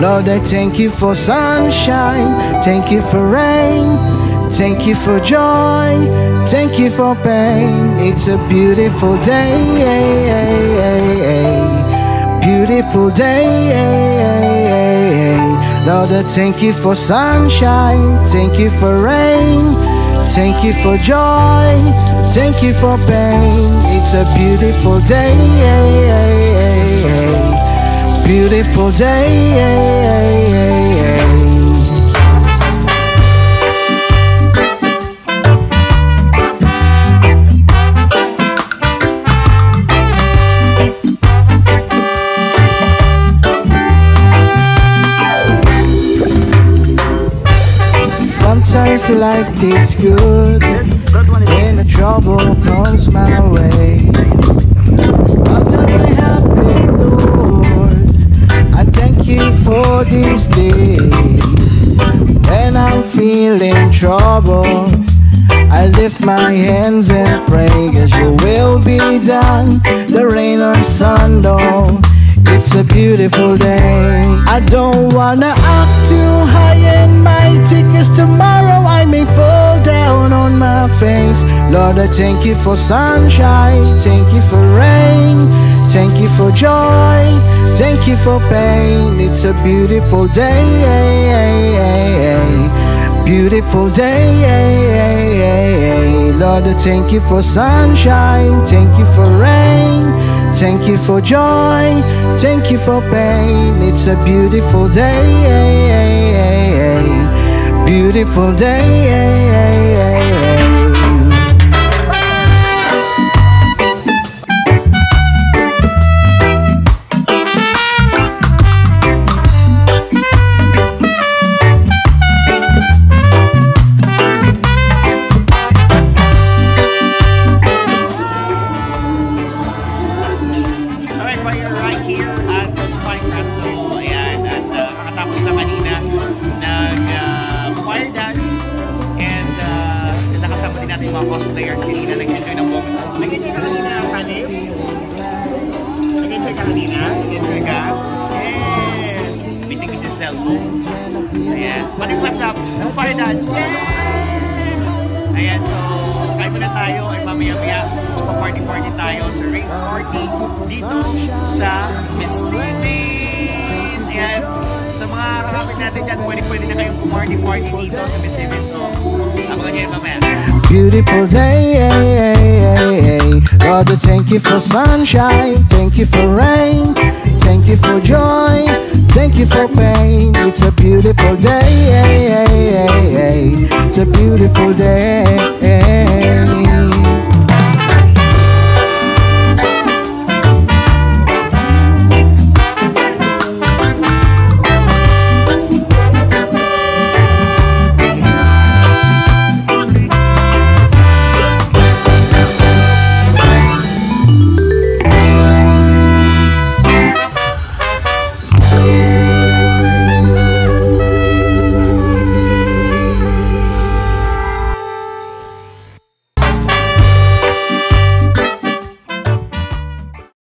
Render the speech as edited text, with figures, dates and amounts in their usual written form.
Lord, I thank you for sunshine, thank you for rain, thank you for joy, thank you for pain. It's a beautiful day, beautiful day. Lord, I thank you for sunshine, thank you for rain, thank you for joy, thank you for pain. It's a beautiful day, beautiful day. Sometimes life tastes good when the trouble comes my way. But I'm happy, Lord, I thank you for this day. When I'm feeling trouble, I lift my hands and pray, 'cause your will be done, the rain or sun don't. It's a beautiful day. I don't wanna act too high and mighty, 'cause tomorrow I may fall down on my face. Lord, I thank you for sunshine, thank you for rain, thank you for joy, thank you for pain. It's a beautiful day, beautiful day. Lord, I thank you for sunshine, thank you for rain, thank you for joy, thank you for pain. It's a beautiful day, beautiful day. Cosplayers kanina, nag-enjoy ng buong. Nag-enjoy ka kanina, Hanif? Nag-enjoy ka kanina? Nag-enjoy ka? Yes! Misibis yung cellphone. Yes. Maniplat up. No fire dance. Yes! Ayan, so, start muna tayo. Ay mamaya-maya, magpa-party-party tayo sa rain party dito sa Misibis. Ayan. Sa mga kapit natin dyan, pwede na kayong party-party dito sa Misibis. So, abangan nyo yung mamaya. Beautiful day, Lord, I thank you for sunshine, thank you for rain, thank you for joy, thank you for pain. It's a beautiful day, it's a beautiful day.